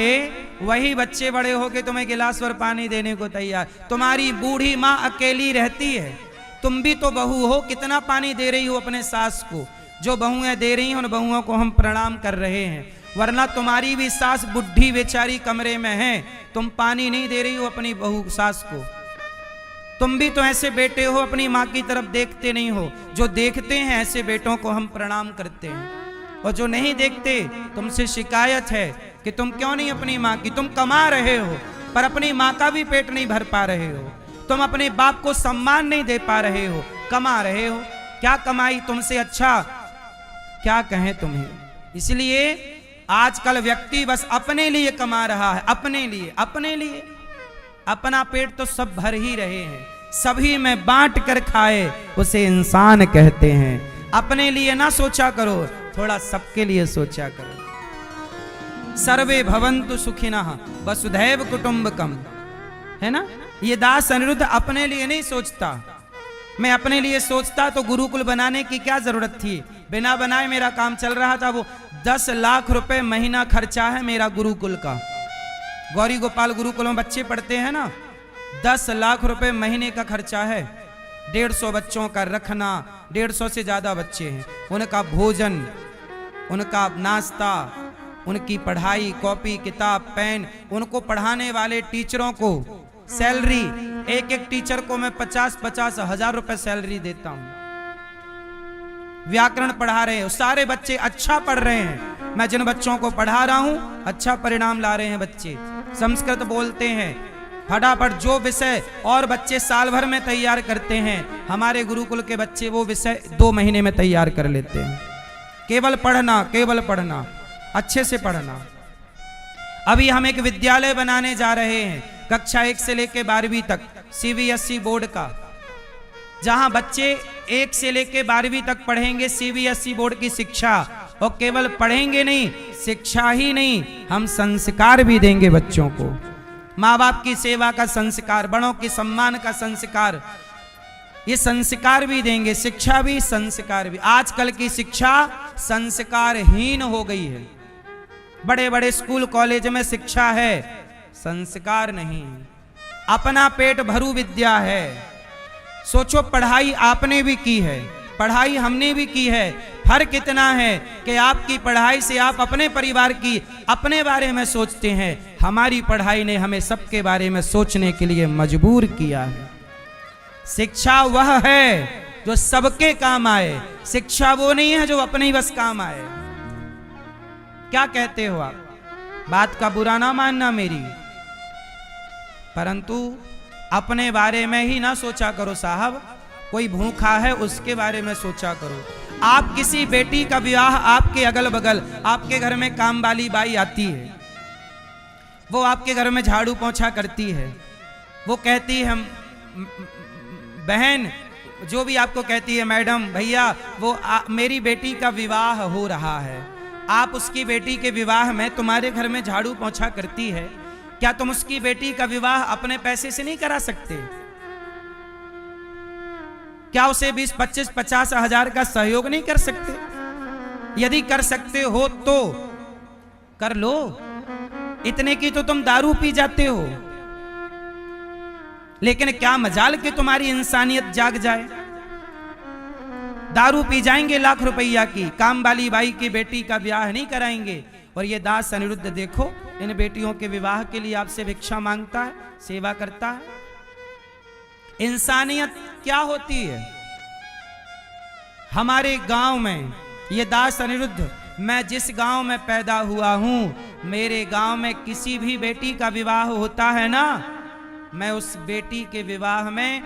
वही बच्चे बड़े हो के तुम्हें गिलास भर पानी देने को तैयार। तुम्हारी बूढ़ी माँ अकेली रहती है, तुम भी तो बहू हो, कितना पानी दे रही हो अपने सास को? जो बहुएं दे रही हैं उन बहुओं को हम प्रणाम कर रहे हैं, वरना तुम्हारी भी सास बुढ़ी बेचारी कमरे में है, तुम पानी नहीं दे रही हो अपनी बहू सास को। तुम भी तो ऐसे बेटे हो, अपनी माँ की तरफ देखते नहीं हो। जो देखते हैं ऐसे बेटों को हम प्रणाम करते हैं, और जो नहीं देखते तुमसे शिकायत है कि तुम क्यों नहीं अपनी माँ की, तुम कमा रहे हो पर अपनी माँ का भी पेट नहीं भर पा रहे हो, तुम अपने बाप को सम्मान नहीं दे पा रहे हो, कमा रहे हो। क्या कमाई तुमसे अच्छा क्या कहें तुम्हें? इसलिए आजकल व्यक्ति बस अपने लिए कमा रहा है, अपने लिए, अपने लिए। अपना पेट तो सब भर ही रहे हैं, सभी में बांट कर खाए उसे इंसान कहते हैं। अपने लिए ना सोचा करो, थोड़ा सबके लिए सोचा करो। सर्वे भवन्तु सुखिनः वसुधैव कुटुम्बकम, है ना? ये दास अनिरुद्ध अपने लिए नहीं सोचता। मैं अपने लिए सोचता तो गुरुकुल बनाने की क्या जरूरत थी? बिना बनाए मेरा काम चल रहा था। वो 10 लाख रुपए महीना खर्चा है मेरा गुरुकुल का। गौरी गोपाल गुरुकुल में बच्चे पढ़ते हैं ना, 10 लाख रुपए महीने का खर्चा है। 150 बच्चों का रखना, 150 से ज्यादा बच्चे हैं, उनका भोजन, उनका नाश्ता, उनकी पढ़ाई, कॉपी किताब पेन, उनको पढ़ाने वाले टीचरों को सैलरी, एक एक टीचर को मैं 50-50 हजार रुपए सैलरी देता हूं। व्याकरण पढ़ा रहे हैं, सारे बच्चे अच्छा पढ़ रहे हैं। मैं जिन बच्चों को पढ़ा रहा हूं अच्छा परिणाम ला रहे हैं बच्चे। संस्कृत बोलते हैं, फटाफट जो विषय और बच्चे साल भर में तैयार करते हैं, हमारे गुरुकुल के बच्चे वो विषय 2 महीने में तैयार कर लेते हैं। केवल पढ़ना, केवल पढ़ना, अच्छे से पढ़ना। अभी हम एक विद्यालय बनाने जा रहे हैं कक्षा 1 से लेकर 12वीं तक, CBSE बोर्ड का, जहां बच्चे 1 से लेकर 12वीं तक पढ़ेंगे CBSE बोर्ड की शिक्षा। और केवल पढ़ेंगे नहीं, शिक्षा ही नहीं, हम संस्कार भी देंगे बच्चों को। माँ बाप की सेवा का संस्कार, बड़ों के सम्मान का संस्कार, ये संस्कार भी देंगे, शिक्षा भी, संस्कार भी। आजकल की शिक्षा संस्कारहीन हो गई है। बड़े बड़े स्कूल कॉलेज में शिक्षा है, संस्कार नहीं। अपना पेट भरू विद्या है। सोचो, पढ़ाई आपने भी की है, पढ़ाई हमने भी की है। फर्क इतना है कि आपकी पढ़ाई से आप अपने परिवार की, अपने बारे में सोचते हैं। हमारी पढ़ाई ने हमें सबके बारे में सोचने के लिए मजबूर किया है। शिक्षा वह है जो सबके काम आए, शिक्षा वो नहीं है जो अपने ही बस काम आए। क्या कहते हो आप? बात का बुरा ना मानना मेरी, परंतु अपने बारे में ही ना सोचा करो साहब। कोई भूखा है उसके बारे में सोचा करो। आप किसी बेटी का विवाह, आपके अगल बगल आपके घर में काम वाली बाई आती है, वो आपके घर में झाड़ू पोंछा करती है, वो कहती है बहन, जो भी आपको कहती है, मैडम, भैया, वो मेरी बेटी का विवाह हो रहा है। आप उसकी बेटी के विवाह में तुम्हारे घर में झाड़ू पोंछा करती है, क्या तुम उसकी बेटी का विवाह अपने पैसे से नहीं करा सकते? क्या उसे 20, 25, 50 हजार का सहयोग नहीं कर सकते? यदि कर सकते हो तो कर लो। इतने की तो तुम दारू पी जाते हो, लेकिन क्या मजाल कि तुम्हारी इंसानियत जाग जाए। दारू पी जाएंगे लाख रुपया की, काम वाली बाई की बेटी का ब्याह नहीं कराएंगे। और ये दास अनिरुद्ध देखो, इन बेटियों के विवाह के लिए आपसे भिक्षा मांगता है, सेवा करता है। इंसानियत क्या होती है? हमारे गांव में ये दास अनिरुद्ध, मैं जिस गांव में पैदा हुआ हूं, मेरे गांव में किसी भी बेटी का विवाह होता है ना, मैं उस बेटी के विवाह में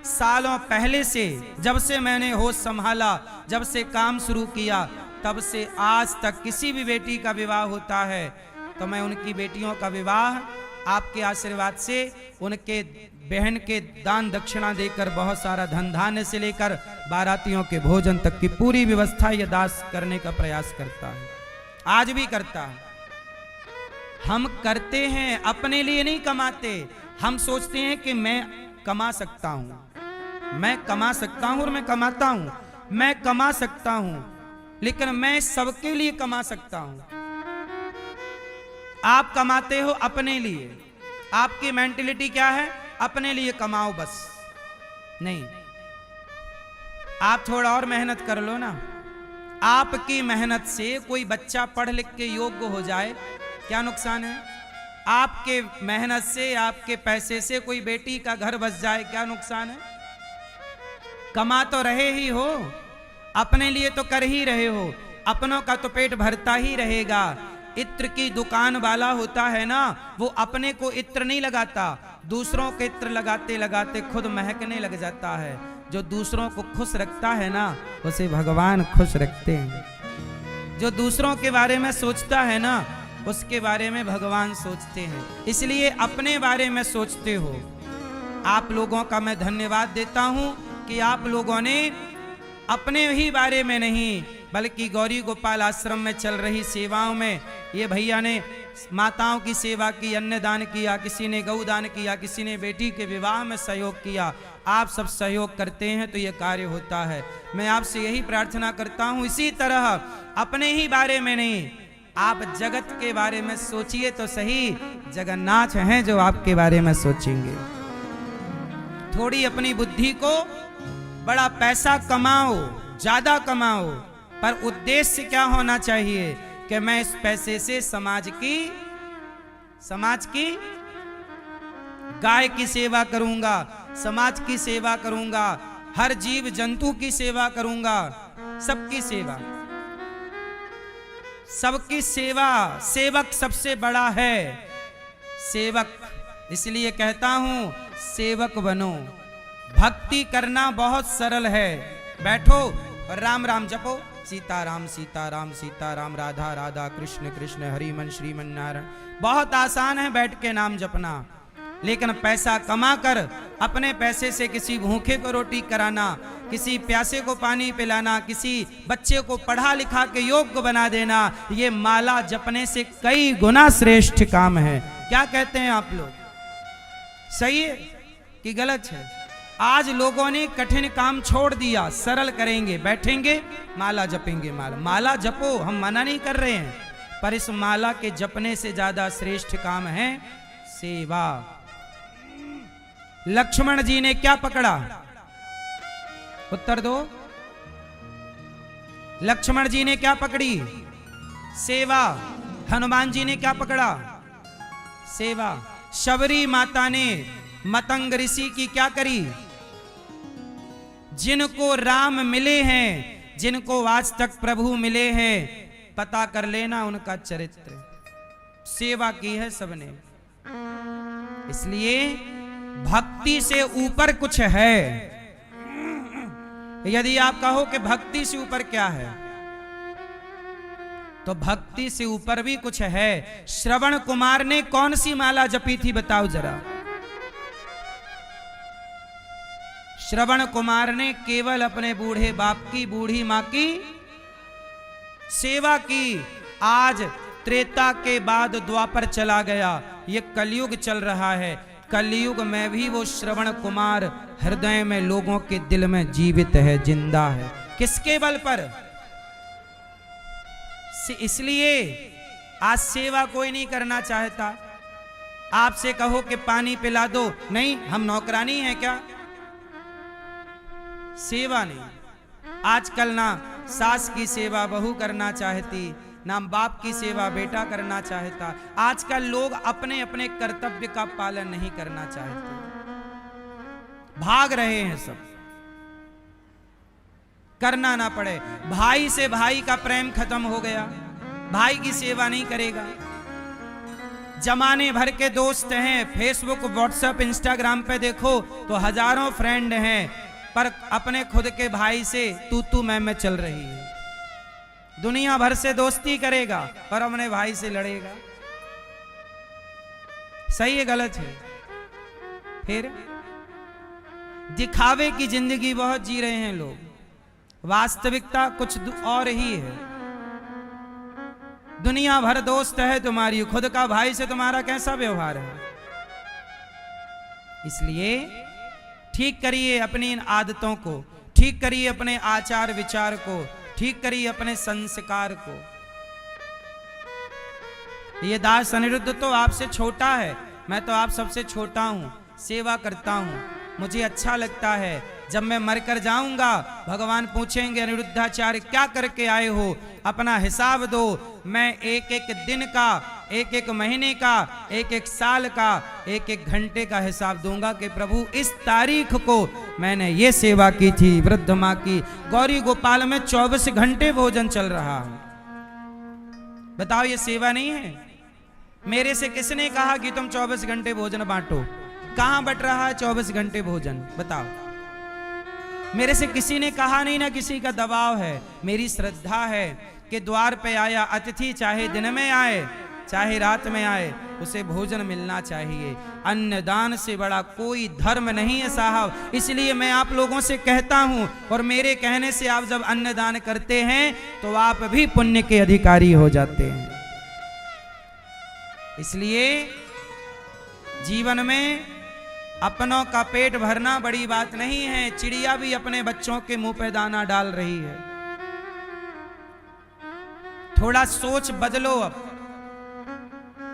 सालों पहले से, जब से मैंने होश संभाला, जब से काम शुरू किया, तब से आज तक किसी भी बेटी का विवाह होता है तो मैं उनकी बेटियों का विवाह आपके आशीर्वाद से, उनके बहन के दान दक्षिणा देकर, बहुत सारा धन धान्य से लेकर बारातियों के भोजन तक की पूरी व्यवस्था यह दास करने का प्रयास करता है, आज भी करता है। हम करते हैं, अपने लिए नहीं कमाते। हम सोचते हैं कि मैं कमा सकता हूं, मैं कमा सकता हूं और मैं कमाता हूं, मैं कमा सकता हूं, लेकिन मैं सबके लिए कमा सकता हूं। आप कमाते हो अपने लिए, आपकी मेंटेलिटी क्या है? अपने लिए कमाओ बस। नहीं, आप थोड़ा और मेहनत कर लो ना। आपकी मेहनत से कोई बच्चा पढ़ लिख के योग्य हो जाए, क्या नुकसान है? आपके मेहनत से, आपके पैसे से कोई बेटी का घर बस जाए, क्या नुकसान है? कमा तो रहे ही हो, अपने लिए तो कर ही रहे हो, अपनों का तो पेट भरता ही रहेगा। इत्र की दुकान वाला होता है ना, वो अपने को इत्र नहीं लगाता, दूसरों के इत्र लगाते लगाते खुद महकने लग जाता है। जो दूसरों को खुश रखता है ना, उसे भगवान खुश रखते हैं। जो दूसरों के बारे में सोचता है ना, उसके बारे में भगवान सोचते हैं। इसलिए अपने बारे में सोचते हो। आप लोगों का मैं धन्यवाद देता हूं कि आप लोगों ने अपने ही बारे में नहीं, बल्कि गौरी गोपाल आश्रम में चल रही सेवाओं में, ये भैया ने माताओं की सेवा की, अन्नदान किया, किसी ने गौदान किया, किसी ने बेटी के विवाह में सहयोग किया। आप सब सहयोग करते हैं तो ये कार्य होता है। मैं आपसे यही प्रार्थना करता हूँ, इसी तरह अपने ही बारे में नहीं, आप जगत के बारे में सोचिए तो सही। जगन्नाथ हैं जो आपके बारे में सोचेंगे। थोड़ी अपनी बुद्धि को, बड़ा पैसा कमाओ, ज्यादा कमाओ, पर उद्देश्य क्या होना चाहिए कि मैं इस पैसे से समाज की गाय की सेवा करूंगा, समाज की सेवा करूंगा, हर जीव जंतु की सेवा करूंगा, सबकी सेवा, सबकी सेवा। सेवक सबसे बड़ा है, सेवक, इसलिए कहता हूं सेवक बनो। भक्ति करना बहुत सरल है। बैठो और राम राम जपो, सीताराम सीताराम सीताराम, राधा राधा, कृष्ण कृष्ण, हरिमन श्रीमन नारायण। बहुत आसान है बैठ के नाम जपना, लेकिन पैसा कमाकर अपने पैसे से किसी भूखे को रोटी कराना, किसी प्यासे को पानी पिलाना, किसी बच्चे को पढ़ा लिखा के योग्य बना देना, ये माला जपने से कई गुना श्रेष्ठ काम है। क्या कहते हैं आप लोग, सही है कि गलत है? आज लोगों ने कठिन काम छोड़ दिया, सरल करेंगे, बैठेंगे माला जपेंगे। माला जपो, हम मना नहीं कर रहे हैं, पर इस माला के जपने से ज्यादा श्रेष्ठ काम है सेवा। लक्ष्मण जी ने क्या पकड़ा, उत्तर दो। लक्ष्मण जी ने क्या पकड़ी, सेवा। हनुमान जी ने क्या पकड़ा, सेवा। शबरी माता ने मतंग ऋषि की क्या करी, जिनको राम मिले हैं, जिनको आज तक प्रभु मिले हैं, पता कर लेना उनका चरित्र, सेवा की है सबने। इसलिए भक्ति से ऊपर कुछ है। यदि आप कहो कि भक्ति से ऊपर क्या है, तो भक्ति से ऊपर भी कुछ है। श्रवण कुमार ने कौन सी माला जपी थी, बताओ जरा। श्रवण कुमार ने केवल अपने बूढ़े बाप की, बूढ़ी मां की सेवा की। आज त्रेता के बाद द्वापर चला गया, ये कलयुग चल रहा है। कलयुग में भी वो श्रवण कुमार हृदय में, लोगों के दिल में जीवित है, जिंदा है। किसके बल पर? इसलिए आज सेवा कोई नहीं करना चाहता। आपसे कहो कि पानी पिला दो, नहीं, हम नौकरानी हैं क्या? सेवा नहीं। आजकल ना सास की सेवा बहू करना चाहती, ना बाप की सेवा बेटा करना चाहता। आजकल लोग अपने अपने कर्तव्य का पालन नहीं करना चाहते, भाग रहे हैं सब, करना ना पड़े। भाई से भाई का प्रेम खत्म हो गया, भाई की सेवा नहीं करेगा। जमाने भर के दोस्त हैं, फेसबुक व्हाट्सएप इंस्टाग्राम पे देखो तो हजारों फ्रेंड हैं, पर अपने खुद के भाई से तू मैं चल रही है। दुनिया भर से दोस्ती करेगा पर अपने भाई से लड़ेगा। सही है गलत है? फिर दिखावे की जिंदगी बहुत जी रहे हैं लोग, वास्तविकता कुछ और ही है। दुनिया भर दोस्त है तुम्हारी, खुद का भाई से तुम्हारा कैसा व्यवहार है? इसलिए ठीक करिए अपनी इन आदतों को, ठीक करिए अपने आचार विचार को, ठीक करिए अपने संस्कार को। ये दास अनिरुद्ध तो आपसे छोटा है, मैं तो आप सबसे छोटा हूं, सेवा करता हूं, मुझे अच्छा लगता है। जब मैं मरकर जाऊंगा भगवान पूछेंगे अनिरुद्धाचार्य क्या करके आए हो, अपना हिसाब दो। मैं एक एक दिन का, एक एक महीने का, एक एक साल का, एक एक घंटे का हिसाब दूंगा कि प्रभु इस तारीख को मैंने ये सेवा की थी। वृद्ध माँ की गौरी गोपाल में 24 घंटे भोजन चल रहा है। बताओ ये सेवा नहीं है? मेरे से किसने कहा कि तुम 24 घंटे भोजन बांटो? कहां बट रहा है 24 घंटे भोजन? बताओ। मेरे से किसी ने कहा नहीं, ना किसी का दबाव है। मेरी श्रद्धा है कि द्वार पे आया अतिथि चाहे दिन में आए चाहे रात में आए, उसे भोजन मिलना चाहिए। अन्नदान से बड़ा कोई धर्म नहीं है साहब। इसलिए मैं आप लोगों से कहता हूं, और मेरे कहने से आप जब अन्नदान करते हैं तो आप भी पुण्य के अधिकारी हो जाते हैं। इसलिए जीवन में अपनों का पेट भरना बड़ी बात नहीं है। चिड़िया भी अपने बच्चों के मुंह पे दाना डाल रही है। थोड़ा सोच बदलो अब,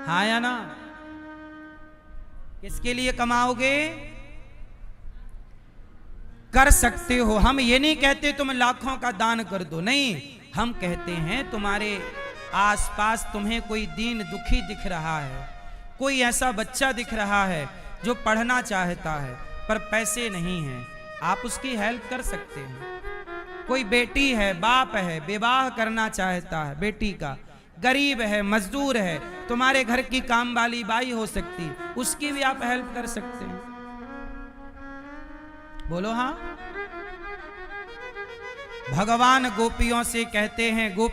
हाँ या ना? किसके लिए कमाओगे? कर सकते हो। हम ये नहीं कहते तुम लाखों का दान कर दो, नहीं, हम कहते हैं तुम्हारे आसपास तुम्हें कोई दीन दुखी दिख रहा है, कोई ऐसा बच्चा दिख रहा है जो पढ़ना चाहता है पर पैसे नहीं हैं, आप उसकी हेल्प कर सकते हैं। कोई बेटी है, बाप है, विवाह करना चाहता है बेटी का, गरीब है, मजदूर है, तुम्हारे घर की काम वाली बाई हो सकती, उसकी भी आप हेल्प कर सकते हैं। बोलो हाँ। भगवान गोपियों से कहते हैं, गोपी